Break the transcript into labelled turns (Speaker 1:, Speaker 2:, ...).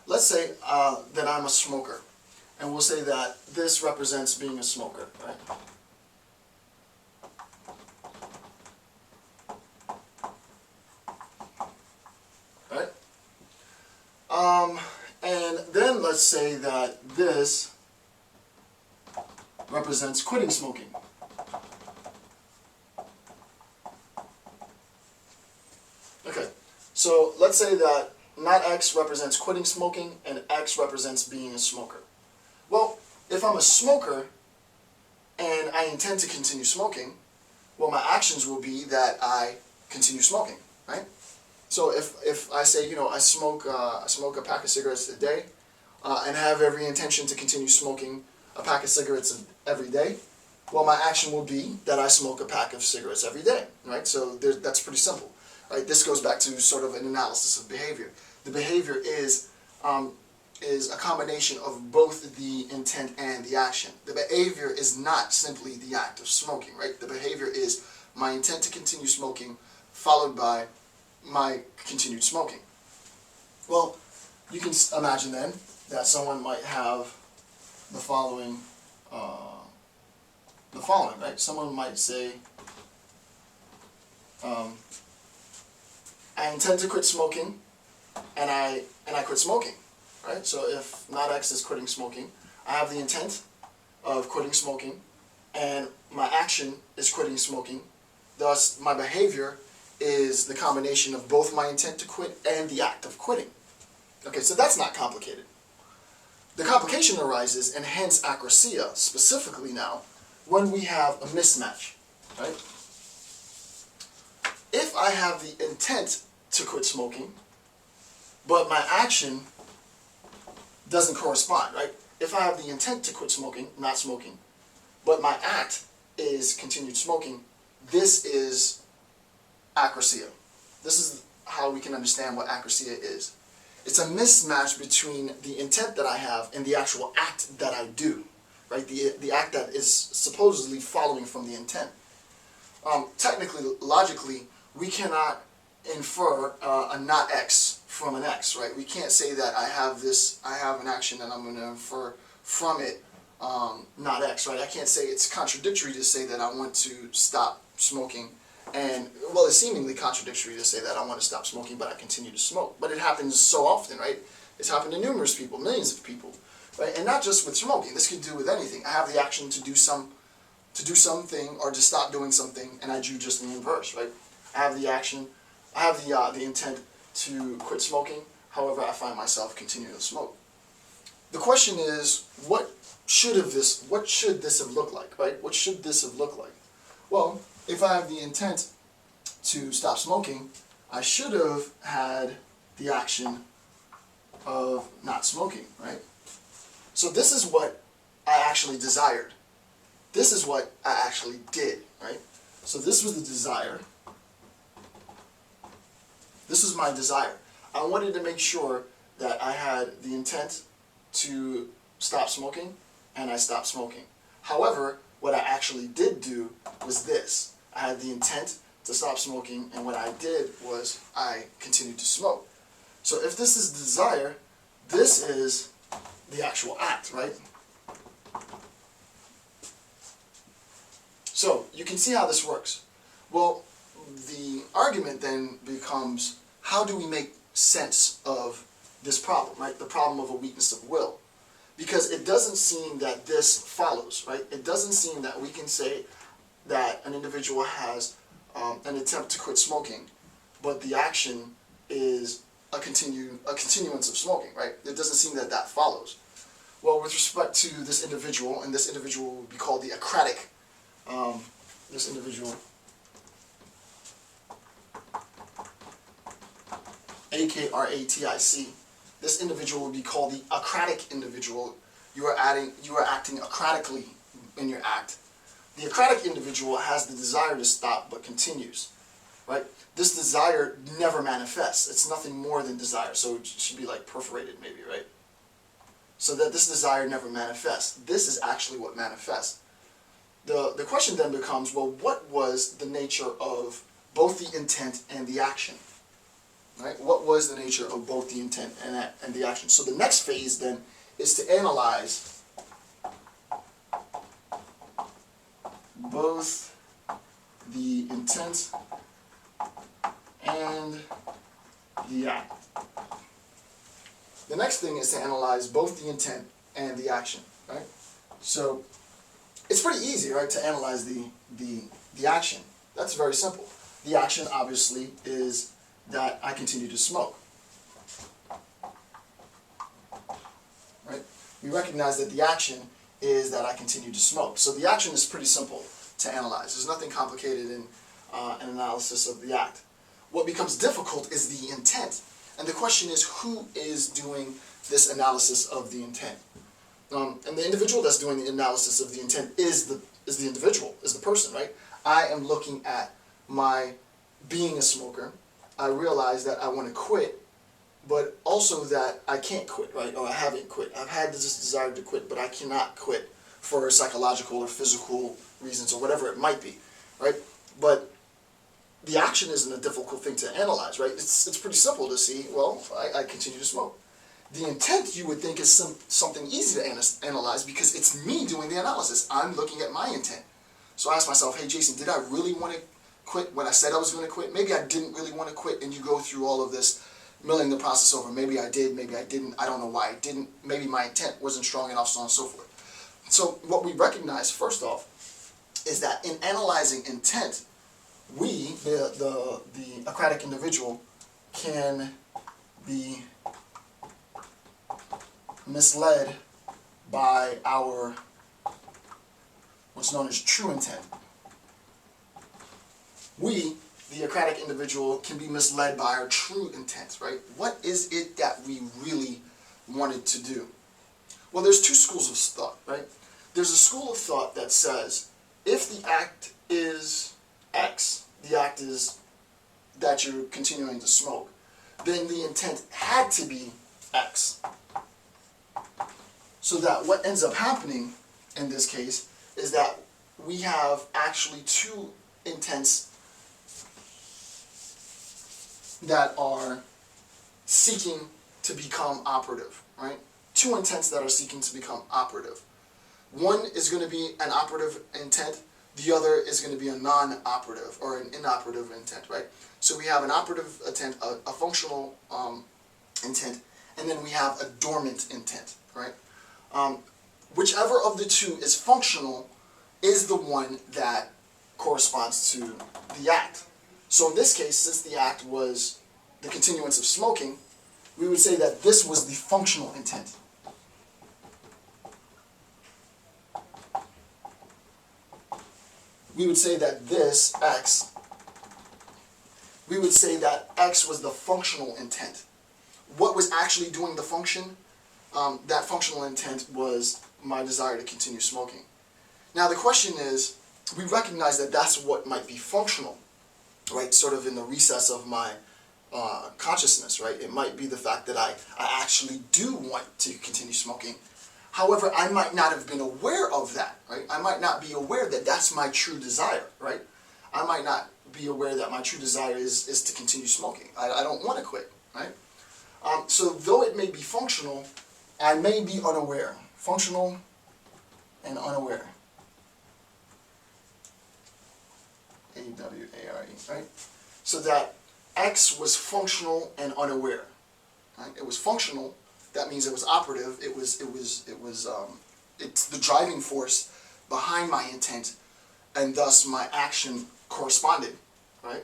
Speaker 1: let's say that I'm a smoker, and we'll say that this represents being a smoker, right? Right? And then let's say that this represents quitting smoking. Okay, so let's say that not X represents quitting smoking and X represents being a smoker. Well, if I'm a smoker and I intend to continue smoking, well, my actions will be that I continue smoking, right? So if I say, I smoke a pack of cigarettes a day, and have every intention to continue smoking a pack of cigarettes every day, well, my action will be that I smoke a pack of cigarettes every day, right? So that's pretty simple, right? This goes back to sort of an analysis of behavior. The behavior is a combination of both the intent and the action. The behavior is not simply the act of smoking, right? The behavior is my intent to continue smoking followed by my continued smoking. Well, you can imagine then that someone might have the following, right? Someone might say, I intend to quit smoking, and I quit smoking, right? So if not X is quitting smoking, I have the intent of quitting smoking, and my action is quitting smoking. Thus, my behavior is the combination of both my intent to quit and the act of quitting. Okay, so that's not complicated. The complication arises, and hence akrasia, specifically now, when we have a mismatch, right? If I have the intent to quit smoking, but my action doesn't correspond, right? If I have the intent to quit smoking, not smoking, but my act is continued smoking, this is akrasia. This is how we can understand what akrasia is. It's a mismatch between the intent that I have and the actual act that I do, right? The act that is supposedly following from the intent. Technically, logically, we cannot infer a not X from an X, right? We can't say that I have an action and I'm going to infer from it not X, right? I can't say it's contradictory to say that I want to stop smoking, and, well, it's seemingly contradictory to say that I want to stop smoking, but I continue to smoke. But it happens so often, right? It's happened to numerous people, millions of people, right? And not just with smoking. This could do with anything. I have the action to do something or to stop doing something, and I do just the inverse, right? I have the action, I have the intent to quit smoking. However, I find myself continuing to smoke. The question is, what should this have looked like, right? What should this have looked like? Well, if I have the intent to stop smoking, I should have had the action of not smoking, right? So this is what I actually desired. This is what I actually did, right? So this was the desire. This was my desire. I wanted to make sure that I had the intent to stop smoking, and I stopped smoking. However, what I actually did do was this. I had the intent to stop smoking, and what I did was I continued to smoke. So if this is desire, this is the actual act, right? So you can see how this works. Well, the argument then becomes, how do we make sense of this problem, right? The problem of a weakness of will. Because it doesn't seem that this follows, right? It doesn't seem that we can say that an individual has an attempt to quit smoking, but the action is a continuance of smoking, right? It doesn't seem that that follows. Well, with respect to this individual, and this individual would be called the Akratic, this individual, A-K-R-A-T-I-C, this individual would be called the Akratic individual. You are acting akratically in your act. The Akratic individual has the desire to stop but continues, right? This desire never manifests. It's nothing more than desire, so it should be like perforated maybe, right? So that this desire never manifests. This is actually what manifests. The question then becomes, well, what was the nature of both the intent and the action? right? What was the nature of both the intent and the action? So the next phase then is to analyze both the intent and the act. The next thing is to analyze both the intent and the action, right? So it's pretty easy, right, to analyze the action. That's very simple. The action, obviously, is that I continue to smoke, right? We recognize that the action is that I continue to smoke. So the action is pretty simple to analyze. There's nothing complicated in an analysis of the act. What becomes difficult is the intent. And the question is, who is doing this analysis of the intent? And the individual that's doing the analysis of the intent is the individual, is the person, right? I am looking at my being a smoker. I realize that I want to quit, but also that I can't quit, right? Or I haven't quit. I've had this desire to quit, but I cannot quit for psychological or physical reasons or whatever it might be, right? But the action isn't a difficult thing to analyze, right? It's pretty simple to see, well, I continue to smoke. The intent, you would think, is something easy to analyze because it's me doing the analysis. I'm looking at my intent. So I ask myself, hey, Jason, did I really want to quit when I said I was going to quit? Maybe I didn't really want to quit, and you go through all of this, milling the process over. Maybe I did, maybe I didn't. I don't know why I didn't. Maybe my intent wasn't strong enough, so on and so forth. So what we recognize, first off, is that in analyzing intent, we, the Akrasia individual, can be misled by our what's known as true intent. We, the Akrasia individual, can be misled by our true intent, right? What is it that we really wanted to do? Well, there's two schools of thought, right? There's a school of thought that says if the act is X, the act is that you're continuing to smoke, then the intent had to be X. So that what ends up happening in this case is that we have actually two intents that are seeking to become operative, right? Two intents that are seeking to become operative. One is going to be an operative intent, the other is going to be a non-operative or an inoperative intent, right? So we have an operative intent, a functional intent, and then we have a dormant intent, right? Whichever of the two is functional is the one that corresponds to the act. So in this case, since the act was the continuance of smoking, we would say that this was the functional intent. We would say that this, X, we would say that X was the functional intent. What was actually doing the function? That functional intent was my desire to continue smoking. Now the question is, we recognize that that's what might be functional, right? Sort of in the recess of my consciousness, right? It might be the fact that I actually do want to continue smoking. However, I might not have been aware of that, right? I might not be aware that that's my true desire, right? I might not be aware that my true desire is to continue smoking. I don't want to quit, right? So though it may be functional, I may be unaware. Functional and unaware. A-W-A-R-E, right? So that X was functional and unaware, right? It was functional. That means it was operative. It's the driving force behind my intent, and thus my action corresponded, right?